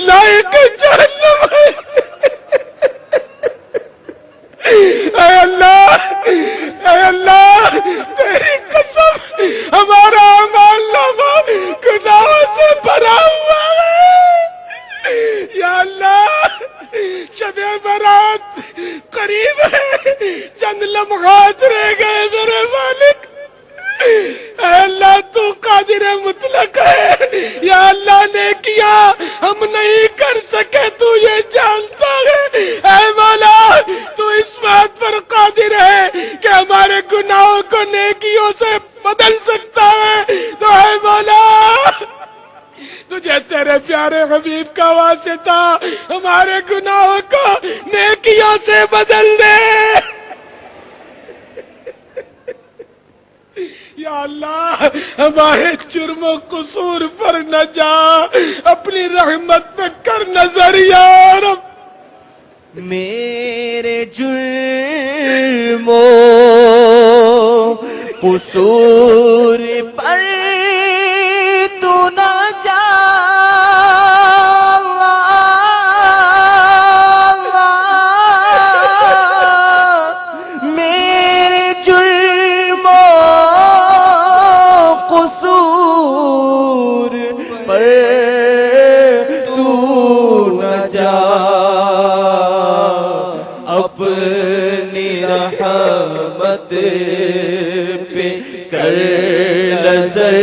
لائق جہنم ہے۔ اے اللہ، اے اللہ تیری قسم ہمارا اعمال نامہ گناہوں سے بھرا ہوا ہے۔ یا اللہ شب برات قریب ہے، چند لمحات رہ گئے میرے مالک۔ اے اللہ تو قادر مطلق ہے، یا اللہ نیکیاں ہم نہیں کر سکے تو یہ جانتا ہے۔ اے مولا تو اس بات پر قادر ہے کہ ہمارے گناہوں کو نیکیوں سے بدل سکتا ہے، تو اے مولا تجھے تیرے پیارے حبیب کا واسطہ ہمارے گناہوں کو نیکیوں سے بدل دے۔ یا اللہ ہمارے جرم و قصور پر نہ جا، اپنی رحمت پہ کر نظر یا رب۔ میرے جرم و قصور پر تو نہ جا، میرے جرم و قصور پر تو نہ جا، اپنی رحمت پہ کر نظر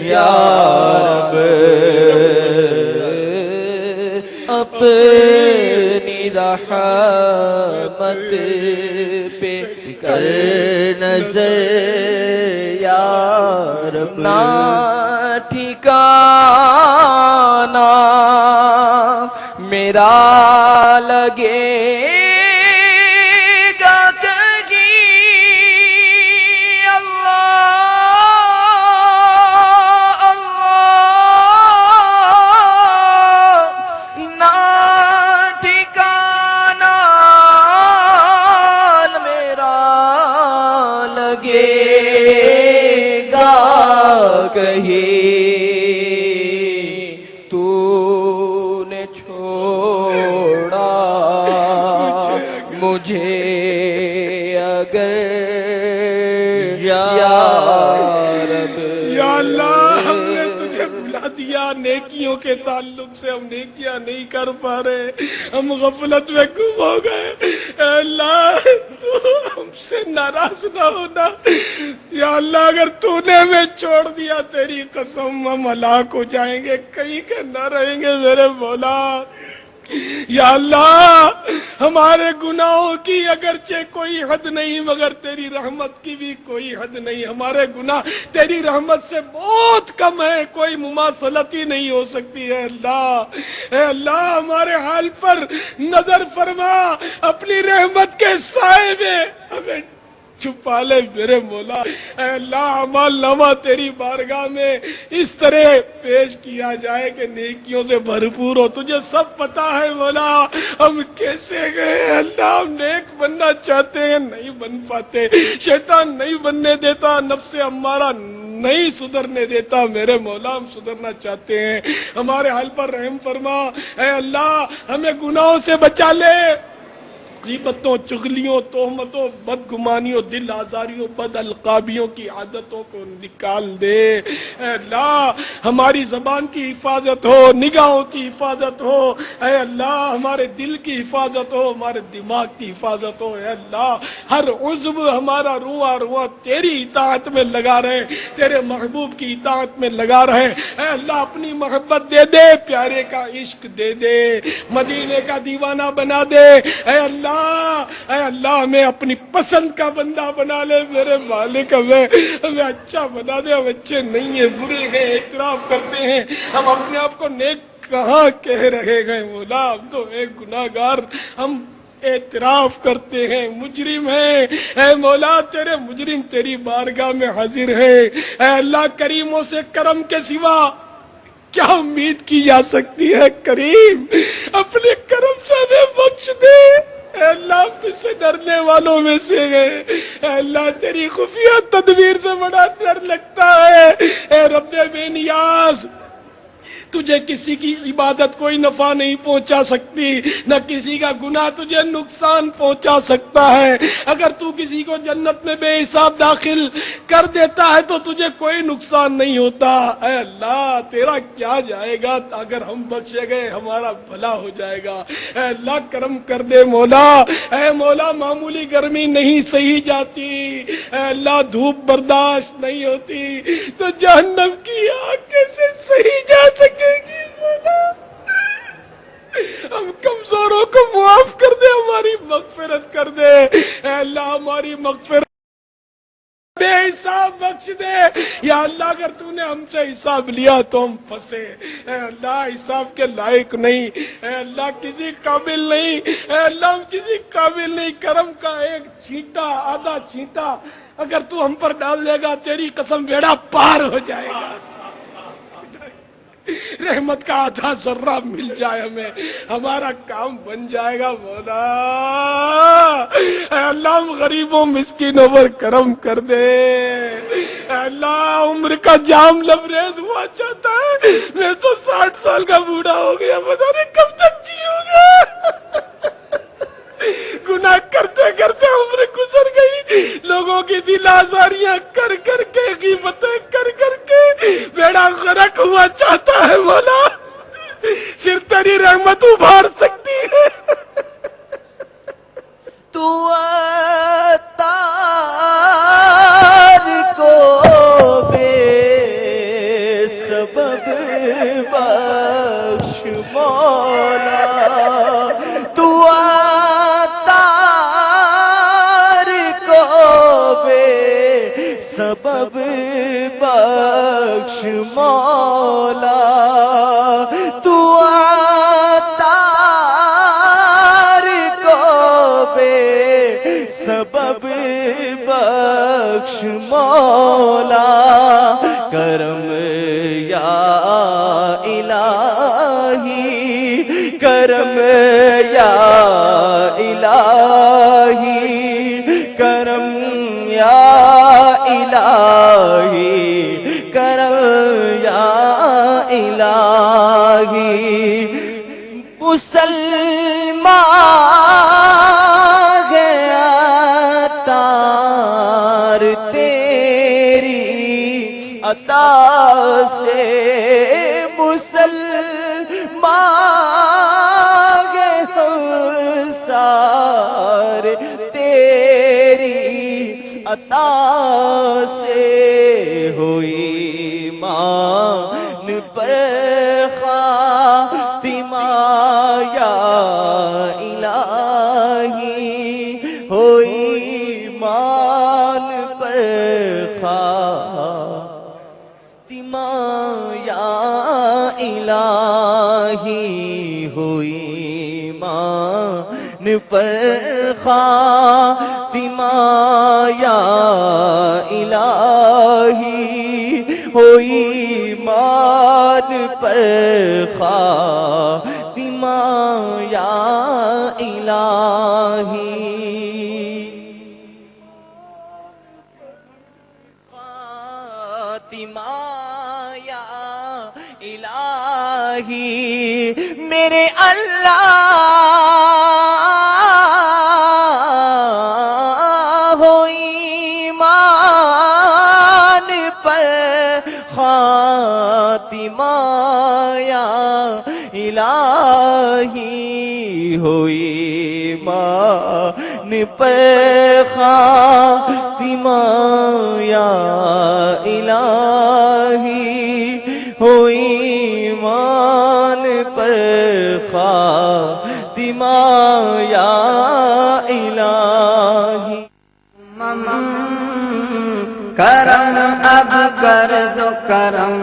یا رب، اپنی رحمت پہ کر نظر یا رب۔ نہ ٹھکانہ میرا لگے گا کہیں، اللہ اللہ، نہ ٹھکانہ میرا لگے گا کہیں، تو نے چھوڑا مجھے اگر یا رب۔ یا اللہ ہم نے تجھے بلا دیا نیکیوں کے تعلق سے، ہم نیکیاں نہیں کر پا رہے، ہم غفلت میں گم ہو گئے۔ اے اللہ تو ہم سے ناراض نہ ہونا، یا اللہ اگر تو نے ہمیں چھوڑ دیا تیری قسم ہم ہلاک ہو جائیں گے، کہیں کہ نہ رہیں گے میرے مولا۔ یا اللہ ہمارے گناہوں کی اگرچہ کوئی حد نہیں مگر تیری رحمت کی بھی کوئی حد نہیں، ہمارے گناہ تیری رحمت سے بہت کم ہے، کوئی مماثلت ہی نہیں ہو سکتی ہے۔ اے اللہ ہمارے حال پر نظر فرما، اپنی رحمت کے سائے میں ہمیں چھپا لے میرے مولا۔ اے اللہ اعمال نامہ تیری بارگاہ میں اس طرح پیش کیا جائے کہ نیکیوں سے بھرپور ہو، تجھے سب پتا ہے مولا ہم کیسے گئے۔ اللہ ہم نیک بننا چاہتے ہیں نہیں بن پاتے، شیطان نہیں بننے دیتا، نفس امارہ نہیں سدھرنے دیتا میرے مولا، ہم سدھرنا چاہتے ہیں، ہمارے حال پر رحم فرما۔ اے اللہ ہمیں گناہوں سے بچا لے، غیبتوں، چغلیوں، تہمتوں، بدگمانیوں، دل آزاریوں، بد القابیوں کی عادتوں کو نکال دے۔ اے اللہ ہماری زبان کی حفاظت ہو، نگاہوں کی حفاظت ہو، اے اللہ ہمارے دل کی حفاظت ہو، ہمارے دماغ کی حفاظت ہو۔ اے اللہ ہر عضو ہمارا رواں رواں تیری اطاعت میں لگا رہے، تیرے محبوب کی اطاعت میں لگا رہے۔ اے اللہ اپنی محبت دے دے، پیارے کا عشق دے دے، مدینے کا دیوانہ بنا دے۔ اے اللہ ہمیں اپنی پسند کا بندہ بنا لے میرے مالک، ہمیں اچھا بنا دے، ہم اچھے نہیں ہیں، برے ہیں، اعتراف کرتے ہیں، ہم اپنے آپ کو نیک کہاں کہہ رہے ہیں مولا، ہم تو ایک گناہگار، ہم اعتراف کرتے ہیں، مجرم ہیں۔ اے مولا تیرے مجرم تیری بارگاہ میں حاضر ہے۔ اے اللہ کریموں سے کرم کے سوا کیا امید کی جا سکتی ہے؟ کریم اپنے کرم سے ہمیں بخش دے۔ اے اللہ ہم تجھ سے ڈرنے والوں میں سے ہیں۔ اے اللہ تیری خفیہ تدبیر سے بڑا ڈر لگتا ہے۔ اے رب بے نیاز تجھے کسی کی عبادت کوئی نفع نہیں پہنچا سکتی، نہ کسی کا گناہ تجھے نقصان پہنچا سکتا ہے۔ اگر تو کسی کو جنت میں بے حساب داخل کر دیتا ہے تو تجھے کوئی نقصان نہیں ہوتا۔ اے اللہ تیرا کیا جائے گا، اگر ہم بخشے گئے ہمارا بھلا ہو جائے گا۔ اے اللہ کرم کر دے مولا، اے مولا معمولی گرمی نہیں سہی جاتی، اے اللہ دھوپ برداشت نہیں ہوتی تو جہنم کی آگ کیسے سہی جا سکے گی مولا؟ ہم کمزوروں کو معاف کر دے، ہماری مغفرت کر دے، اے اللہ ہماری مغفرت بے حساب بخش دے۔ یا اللہ اگر تو نے ہم سے حساب لیا تو ہم پھنسے، اے اللہ حساب کے لائق نہیں، اے اللہ کسی قابل نہیں، اے اللہ ہم کسی قابل نہیں۔ کرم کا ایک چھینٹا آدھا چھینٹا اگر تو ہم پر ڈال دے گا تیری قسم بیڑا پار ہو جائے گا۔ رحمت کا آدھا ذرہ مل جائے ہمیں، ہمارا کام بن جائے گا مولا۔ اے اللہ ہم غریبوں مسکینوں پر کرم کر دے۔ اے اللہ عمر کا جام لبریز ہوا چاہتا ہے، میں تو 60 سال کا بوڑھا ہو گیا، پتہ نہیں کب تک جیوں گا۔ گناہ کرتے کرتے عمر گزر گئی، لوگوں کی دل آزاریاں کر کر کے، غیبتیں کر کر کے بیڑا غرق ہوا چاہتا ہے مولا، صرف تیری رحمت ابھار سکتی ہے۔ تو عطار کو بے سبب بخش مولا، تو سبب بخش مولا، تو عطار کو بے سبب بخش مولا، کرم یا الہی کرم یا الہی کرم یا الہی کرم یا الہی، مسلمان گیا تار تیری عطا سے، مسلمان گیا سار تیری عطا سے، ہوئی مان پر خاتمہ یا الہی، ہوئی مان پر خاتمہ یا الہی، ہوئی مان پر خاتمہ یا الہی، ہوئی مان پر خاتمہ یا الہی، خاتمہ یا الہی میرے اللہ، خاتمہ یا الہی، ہوئی مان پر خاتمہ یا الہی، ہوئی مان پر خاتمہ یا الہی۔ کرم اب کر دو کرم